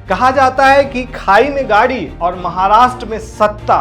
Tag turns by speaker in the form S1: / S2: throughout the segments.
S1: कहा जाता है कि खाई में गाड़ी और महाराष्ट्र में सत्ता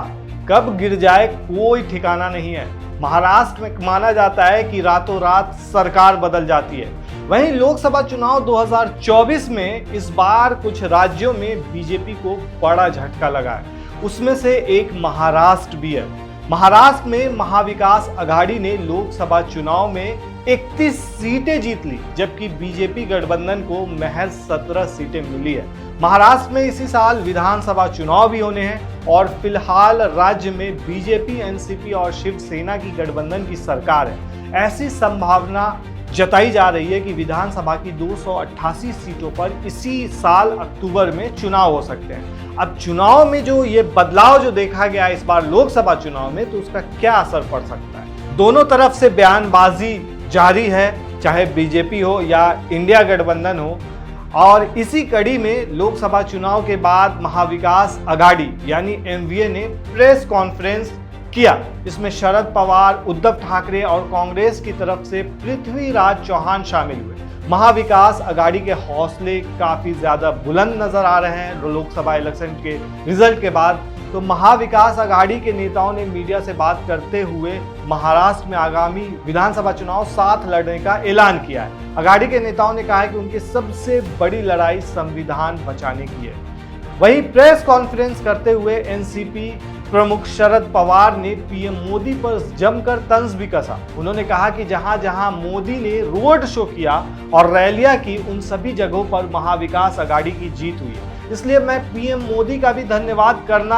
S1: कब गिर जाए कोई ठिकाना नहीं है। महाराष्ट्र में माना जाता है कि रातों रात सरकार बदल जाती है। वहीं लोकसभा चुनाव 2024 में इस बार कुछ राज्यों में बीजेपी को बड़ा झटका लगा है। उसमें से एक महाराष्ट्र भी है। महाराष्ट्र में महाविकास अघाड़ी ने लोकसभा चुनाव में 31 सीटें जीत ली, जबकि बीजेपी गठबंधन को महज 17 सीटें मिली है। महाराष्ट्र में इसी साल विधानसभा चुनाव भी होने हैं और फिलहाल राज्य में बीजेपी, एनसीपी और शिवसेना की गठबंधन की सरकार है। ऐसी संभावना जताई जा रही है कि विधानसभा की 288 सीटों पर इसी साल अक्टूबर में चुनाव हो सकते हैं। अब चुनाव में जो ये बदलाव जो देखा गया इस बार लोकसभा चुनाव में, तो उसका क्या असर पड़ सकता है। दोनों तरफ से बयानबाजी जारी है, चाहे बीजेपी हो या इंडिया गठबंधन हो। और इसी कड़ी में लोकसभा चुनाव के बाद महाविकास अघाड़ी यानी एमवीए ने प्रेस कॉन्फ्रेंस किया। इसमें शरद पवार, उद्धव ठाकरे और कांग्रेस की तरफ से पृथ्वीराज चौहान शामिल हुए। महाविकास अघाड़ी के हौसले काफी ज्यादा बुलंद नजर आ रहे हैं लोकसभा इलेक्शन के रिजल्ट के बाद। तो महाविकास अघाड़ी के नेताओं ने मीडिया से बात करते हुए महाराष्ट्र में आगामी विधानसभा चुनाव साथ लड़ने का ऐलान किया है। अघाड़ी के नेताओं ने कहा है कि उनकी सबसे बड़ी लड़ाई संविधान बचाने की है। वहीं प्रेस कॉन्फ्रेंस करते हुए एनसीपी प्रमुख शरद पवार ने पीएम मोदी पर जमकर तंज भी कसा। उन्होंने कहा कि जहां जहां मोदी ने रोड शो किया और रैलियां की, उन सभी जगहों पर महाविकास अघाड़ी की जीत हुई है। इसलिए मैं पीएम मोदी का भी धन्यवाद करना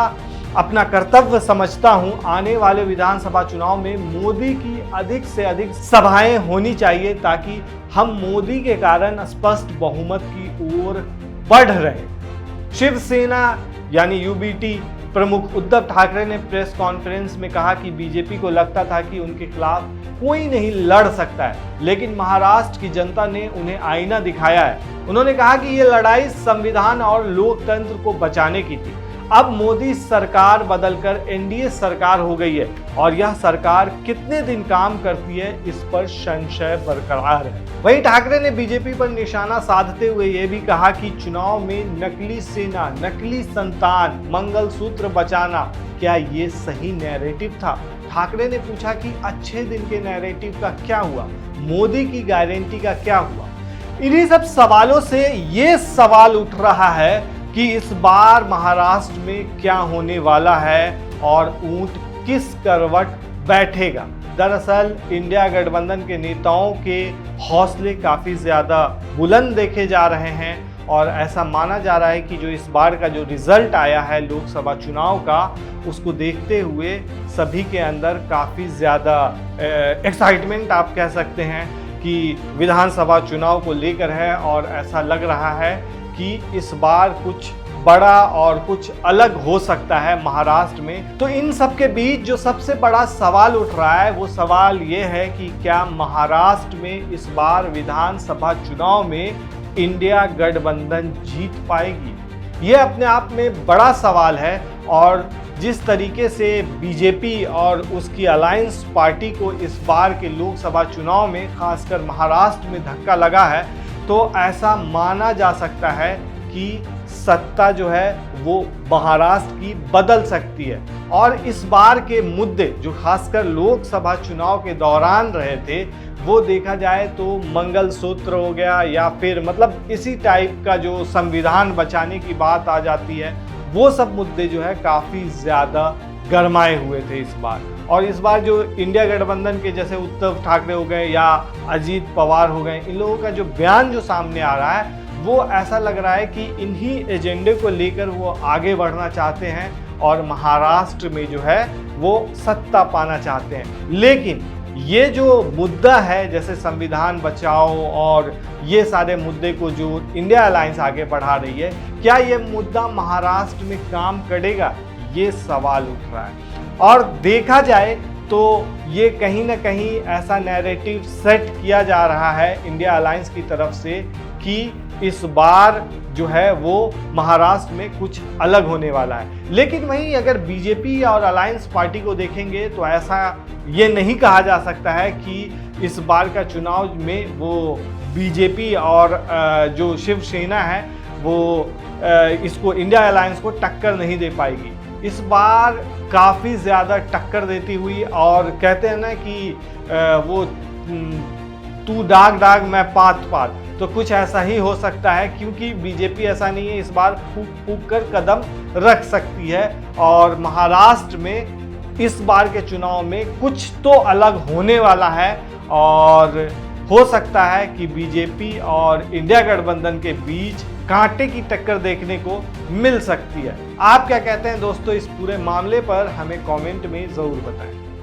S1: अपना कर्तव्य समझता हूं। आने वाले विधानसभा चुनाव में मोदी की अधिक से अधिक सभाएं होनी चाहिए, ताकि हम मोदी के कारण स्पष्ट बहुमत की ओर बढ़ रहे। शिवसेना यानी यूबीटी प्रमुख उद्धव ठाकरे ने प्रेस कॉन्फ्रेंस में कहा कि बीजेपी को लगता था कि उनके खिलाफ कोई नहीं लड़ सकता है, लेकिन महाराष्ट्र की जनता ने उन्हें आईना दिखाया है। उन्होंने कहा कि ये लड़ाई संविधान और लोकतंत्र को बचाने की थी। अब मोदी सरकार बदलकर एनडीए सरकार हो गई है और यह सरकार कितने दिन काम करती है, इस पर संशय बरकरार है। वहीं ठाकरे ने बीजेपी पर निशाना साधते हुए यह भी कहा कि चुनाव में नकली सेना, नकली संतान, मंगलसूत्र बचाना, क्या ये सही नैरेटिव था। ठाकरे ने पूछा कि अच्छे दिन के नैरेटिव का क्या हुआ, मोदी की गारंटी का क्या हुआ। इन्हीं सब सवालों से ये सवाल उठ रहा है कि इस बार महाराष्ट्र में क्या होने वाला है और ऊंट किस करवट बैठेगा। दरअसल इंडिया गठबंधन के नेताओं के हौसले काफ़ी ज़्यादा बुलंद देखे जा रहे हैं और ऐसा माना जा रहा है कि जो इस बार का जो रिजल्ट आया है लोकसभा चुनाव का, उसको देखते हुए सभी के अंदर काफ़ी ज़्यादा एक्साइटमेंट आप कह सकते हैं कि विधानसभा चुनाव को लेकर है। और ऐसा लग रहा है कि इस बार कुछ बड़ा और कुछ अलग हो सकता है महाराष्ट्र में। तो इन सब के बीच जो सबसे बड़ा सवाल उठ रहा है, वो सवाल ये है कि क्या महाराष्ट्र में इस बार विधानसभा चुनाव में इंडिया गठबंधन जीत पाएगी। ये अपने आप में बड़ा सवाल है। और जिस तरीके से बीजेपी और उसकी अलायंस पार्टी को इस बार के लोकसभा चुनाव में खासकर महाराष्ट्र में धक्का लगा है, तो ऐसा माना जा सकता है कि सत्ता जो है वो महाराष्ट्र की बदल सकती है। और इस बार के मुद्दे जो खासकर लोकसभा चुनाव के दौरान रहे थे, वो देखा जाए तो मंगलसूत्र हो गया या फिर मतलब इसी टाइप का जो संविधान बचाने की बात आ जाती है, वो सब मुद्दे जो है काफ़ी ज़्यादा गरमाए हुए थे इस बार। और इस बार जो इंडिया गठबंधन के जैसे उद्धव ठाकरे हो गए या अजीत पवार हो गए, इन लोगों का जो बयान जो सामने आ रहा है, वो ऐसा लग रहा है कि इन्हीं एजेंडे को लेकर वो आगे बढ़ना चाहते हैं और महाराष्ट्र में जो है वो सत्ता पाना चाहते हैं। लेकिन ये जो मुद्दा है जैसे संविधान बचाओ और ये सारे मुद्दे को जो इंडिया अलायंस आगे बढ़ा रही है, क्या ये मुद्दा महाराष्ट्र में काम करेगा, ये सवाल उठ रहा है। और देखा जाए तो ये कहीं ना कहीं ऐसा नैरेटिव सेट किया जा रहा है इंडिया अलायंस की तरफ से कि इस बार जो है वो महाराष्ट्र में कुछ अलग होने वाला है। लेकिन वहीं अगर बीजेपी और अलायंस पार्टी को देखेंगे तो ऐसा ये नहीं कहा जा सकता है कि इस बार का चुनाव में वो बीजेपी और जो शिवसेना है वो इसको इंडिया अलायंस को टक्कर नहीं दे पाएगी। इस बार काफ़ी ज़्यादा टक्कर देती हुई, और कहते हैं ना कि वो तू डाग डाग मैं पात पात, तो कुछ ऐसा ही हो सकता है, क्योंकि बीजेपी ऐसा नहीं है, इस बार फूक फूक कर कदम रख सकती है। और महाराष्ट्र में इस बार के चुनाव में कुछ तो अलग होने वाला है, और हो सकता है कि बीजेपी और इंडिया गठबंधन के बीच कांटे की टक्कर देखने को मिल सकती है। आप क्या कहते हैं दोस्तों इस पूरे मामले पर, हमें कमेंट में ज़रूर बताएं।